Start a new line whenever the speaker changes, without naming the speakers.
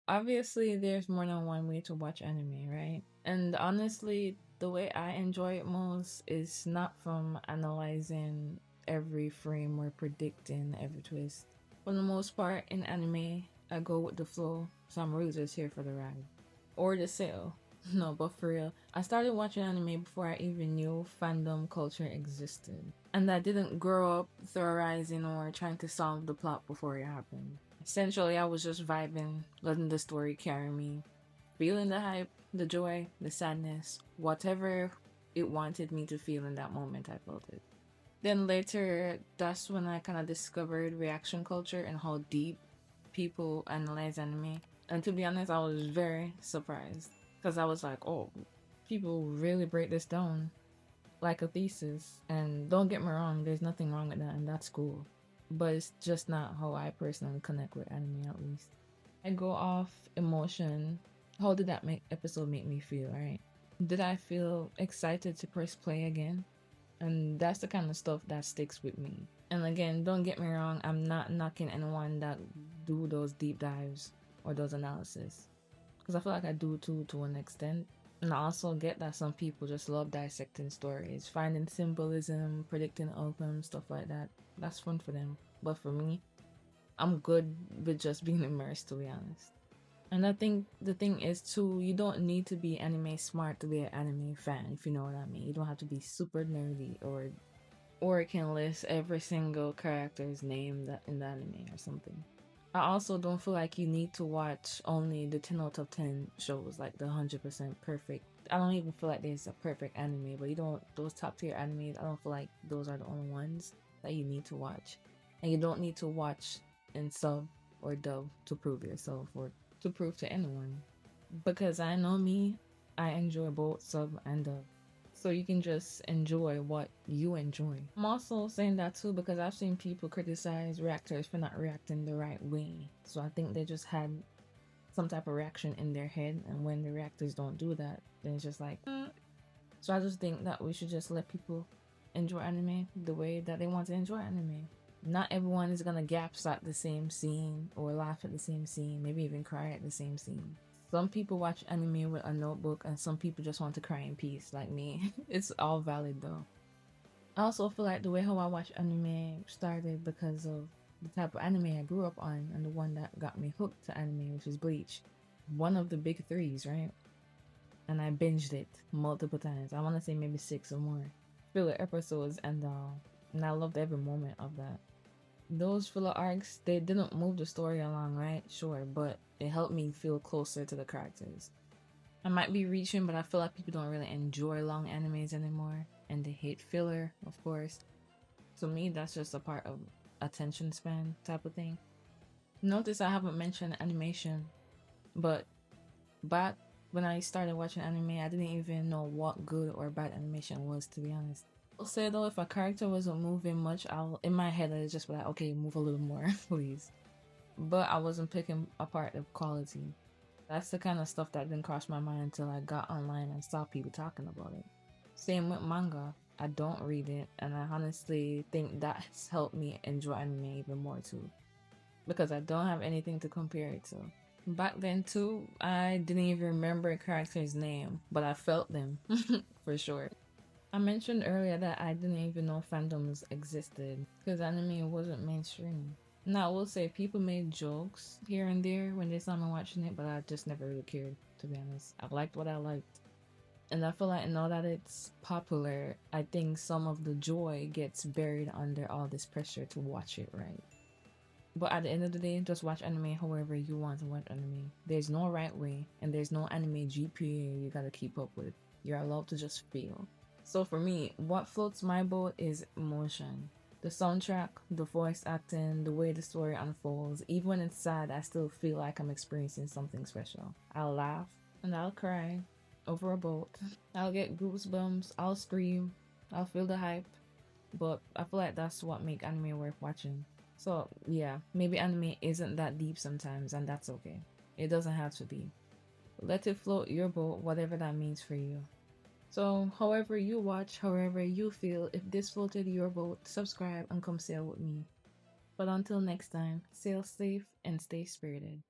Obviously, there's more than one way to watch anime, right? And honestly, the way I enjoy it most is not from analyzing every frame or predicting every twist. For the most part, in anime, I go with the flow, so I'm really just here for the ride. Or the sale. No, but for real, I started watching anime before I even knew fandom culture existed. And I didn't grow up theorizing or trying to solve the plot before it happened. Essentially, I was just vibing, letting the story carry me, feeling the hype, the joy, the sadness, whatever it wanted me to feel in that moment, I felt it. Then later, that's when I kind of discovered reaction culture and how deep people analyze anime. And to be honest, I was very surprised because I was like, oh, people really break this down like a thesis. And don't get me wrong, there's nothing wrong with that, and that's cool. But it's just not how I personally connect with anime, at least. I go off emotion. How did that episode make me feel, right? Did I feel excited to press play again? And that's the kind of stuff that sticks with me. And again, don't get me wrong, I'm not knocking anyone that do those deep dives or those analysis, because I feel like I do too, to an extent. And I also get that some people just love dissecting stories, finding symbolism, predicting outcomes, stuff like that. That's fun for them. But for me, I'm good with just being immersed, to be honest. And I think the thing is too, you don't need to be anime smart to be an anime fan, if you know what I mean. You don't have to be super nerdy or can list every single character's name that in the anime or something. I also don't feel like you need to watch only the 10 out of 10 shows, like the 100% perfect. I don't even feel like there's a perfect anime, but you don't, those top tier animes, I don't feel like those are the only ones that you need to watch. And you don't need to watch in sub or dub to prove yourself or to prove to anyone. Because I know me, I enjoy both sub and dub. So you can just enjoy what you enjoy. I'm also saying that too because I've seen people criticize reactors for not reacting the right way. So I think they just had some type of reaction in their head, and when the reactors don't do that, then it's just like. So I just think that we should just let people enjoy anime the way that they want to enjoy anime. Not everyone is gonna gasp at the same scene or laugh at the same scene, maybe even cry at the same scene. Some people watch anime with a notebook, and some people just want to cry in peace, like me. It's all valid though. I also feel like the way how I watch anime started because of the type of anime I grew up on, and the one that got me hooked to anime, which is Bleach. One of the big threes, right? And I binged it multiple times. I want to say maybe six or more filler episodes, and I loved every moment of that. Those filler arcs, they didn't move the story along, right? Sure, but it helped me feel closer to the characters. I might be reaching, but I feel like people don't really enjoy long animes anymore, and they hate filler, of course. To me, that's just a part of attention span type of thing. Notice I haven't mentioned animation, but back when I started watching anime, I didn't even know what good or bad animation was, to be honest. I'll say though, if a character wasn't moving much, I'll in my head I'd just be like, okay, move a little more, please. But I wasn't picking apart the quality. That's the kind of stuff that didn't cross my mind until I got online and saw people talking about it. Same with manga. I don't read it, and I honestly think that's helped me enjoy anime even more too, because I don't have anything to compare it to. Back then too, I didn't even remember a character's name, but I felt them for sure. I mentioned earlier that I didn't even know fandoms existed because anime wasn't mainstream. Now, I will say people made jokes here and there when they saw me watching it, but I just never really cared, to be honest. I liked what I liked. And I feel like now that it's popular, I think some of the joy gets buried under all this pressure to watch it right. But at the end of the day, just watch anime however you want to watch anime. There's no right way, and there's no anime GPA you gotta keep up with. You're allowed to just feel. So for me, what floats my boat is emotion. The soundtrack, the voice acting, the way the story unfolds. Even when it's sad, I still feel like I'm experiencing something special. I'll laugh and I'll cry over a boat. I'll get goosebumps, I'll scream, I'll feel the hype. But I feel like that's what makes anime worth watching. So yeah, maybe anime isn't that deep sometimes, and that's okay. It doesn't have to be. Let it float your boat, whatever that means for you. So, however you watch, however you feel, if this floated your boat, subscribe and come sail with me. But until next time, sail safe and stay spirited.